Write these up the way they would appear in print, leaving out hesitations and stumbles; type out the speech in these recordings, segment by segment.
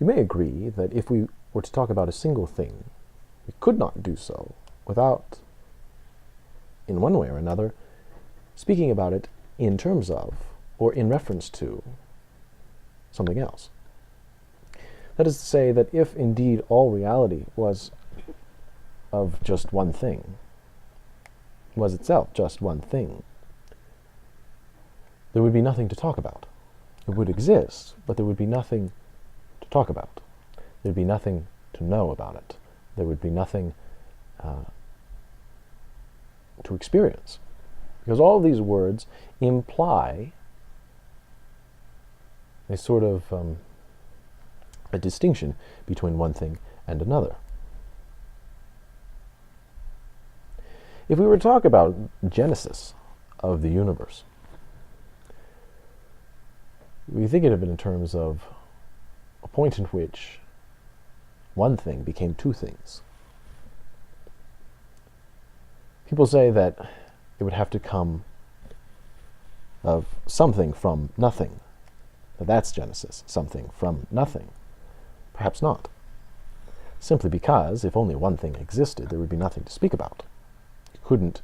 You may agree that if we were to talk about a single thing, we could not do so without, in one way or another, speaking about it in terms of, or in reference to, something else. That is to say that if indeed all reality was of just one thing, was itself just one thing, there would be nothing to talk about. It would exist, but there would be nothing to talk about. There would be nothing to know about it. There would be nothing to experience. Because all of these words imply a sort of a distinction between one thing and another. If we were to talk about genesis of the universe, we think of it in terms of a point in which one thing became two things. People say that it would have to come of something from nothing. That's Genesis, something from nothing. Perhaps not. Simply because if only one thing existed, there would be nothing to speak about. You couldn't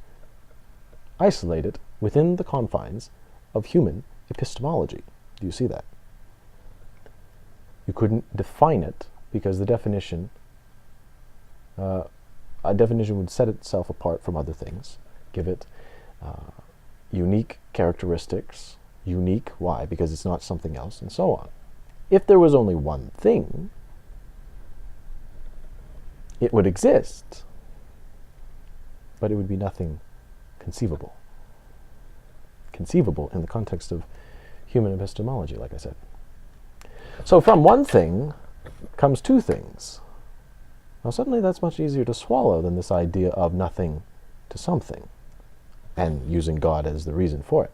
isolate it within the confines of human epistemology. Do you see that? You couldn't define it because the definition, a definition would set itself apart from other things, give it unique characteristics. Unique, why? Because it's not something else, and so on. If there was only one thing, it would exist, but it would be nothing conceivable. Conceivable in the context of human epistemology, like I said. So from one thing comes two things. Now suddenly that's much easier to swallow than this idea of nothing to something, and using God as the reason for it.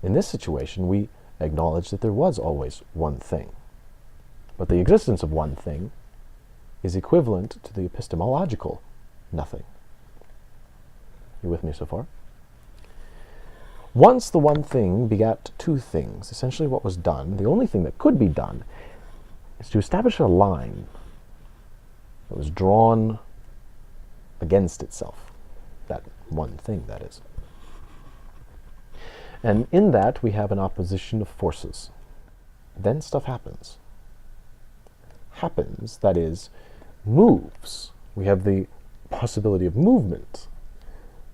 In this situation, we acknowledge that there was always one thing. But the existence of one thing is equivalent to the epistemological nothing. You with me so far? Once the one thing begat two things, essentially what was done, the only thing that could be done, is to establish a line that was drawn against itself. That one thing, that is. And in that we have an opposition of forces. Then stuff happens. Happens, that is, moves. We have the possibility of movement,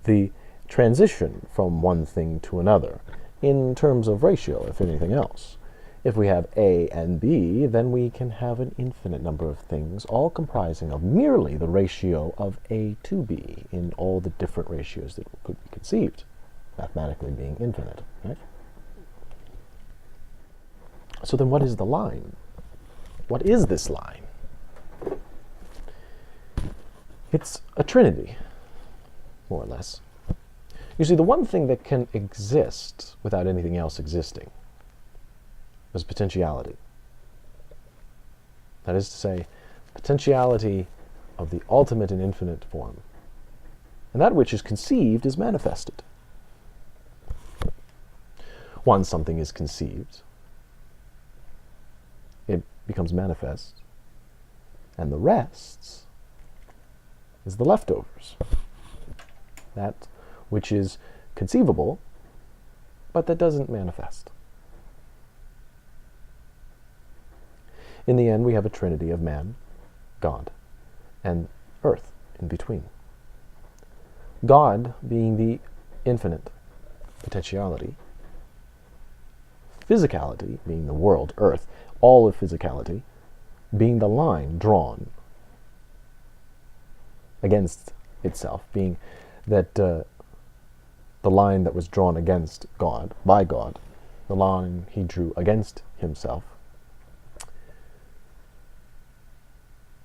the transition from one thing to another, in terms of ratio, if anything else. If we have A and B, then we can have an infinite number of things, all comprising of merely the ratio of A to B in all the different ratios that could be conceived, mathematically being infinite, right? So then what is the line? What is this line? It's a trinity, more or less. You see, the one thing that can exist without anything else existing is potentiality. That is to say, potentiality of the ultimate and infinite form. And that which is conceived is manifested. Once something is conceived, it becomes manifest, and the rest is the leftovers. That which is conceivable, but that doesn't manifest. In the end, we have a trinity of man, God, and earth in between. God being the infinite potentiality, physicality being the world, earth, all of physicality, being the line drawn against itself, being that the line that was drawn against God, by God, the line he drew against himself.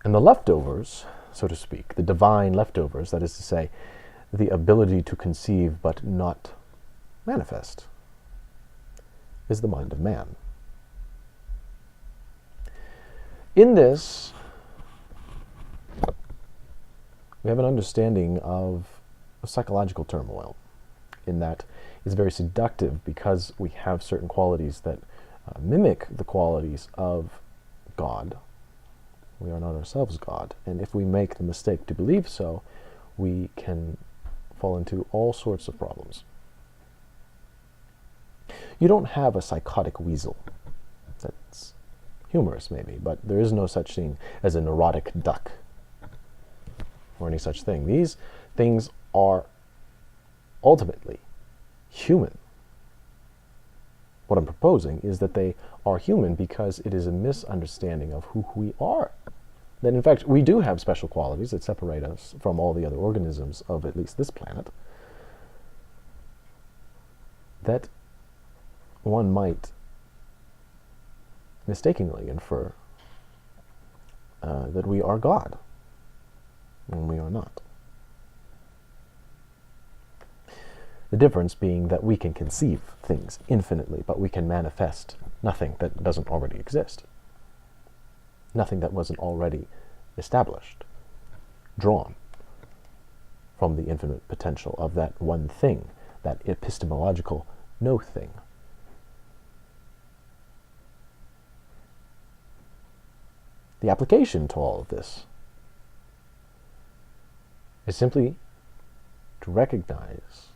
And the leftovers, so to speak, the divine leftovers, that is to say, the ability to conceive but not manifest, is the mind of man. In this, we have an understanding of psychological turmoil, in that it's very seductive because we have certain qualities that mimic the qualities of God, We are not ourselves God. And if we make the mistake to believe so, we can fall into all sorts of problems. You don't have a psychotic weasel. That's humorous, maybe, but there is no such thing as a neurotic duck or any such thing. These things are ultimately human. What I'm proposing is that they are human because it is a misunderstanding of who we are. That in fact we do have special qualities that separate us from all the other organisms of at least this planet, that one might mistakenly infer that we are God, when we are not. The difference being that we can conceive things infinitely, but we can manifest nothing that doesn't already exist. Nothing that wasn't already established, drawn from the infinite potential of that one thing, that epistemological no thing. The application to all of this is simply to recognize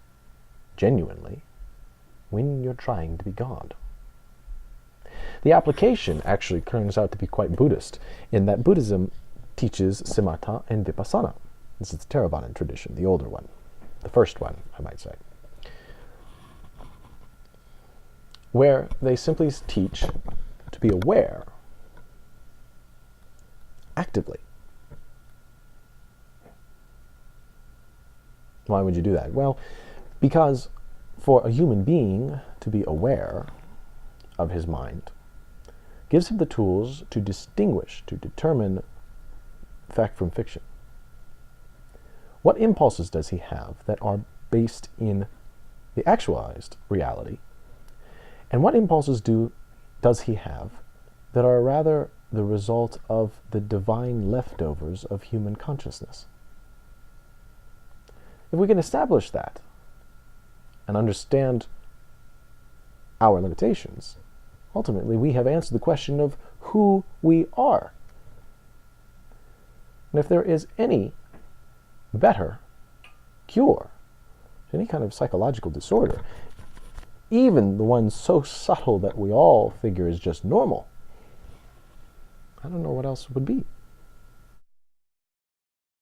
genuinely when you're trying to be God. The application actually turns out to be quite Buddhist, in that Buddhism teaches samatha and vipassana. This is the Theravadan tradition, the older one, the first one, I might say, where they simply teach to be aware actively. Why would you do that? Well, because for a human being to be aware of his mind gives him the tools to distinguish, to determine fact from fiction. What impulses does he have that are based in the actualized reality? And what impulses does he have that are rather the result of the divine leftovers of human consciousness? If we can establish that and understand our limitations, ultimately we have answered the question of who we are. And if there is any better cure to any kind of psychological disorder, even the one so subtle that we all figure is just normal, I don't know what else would be.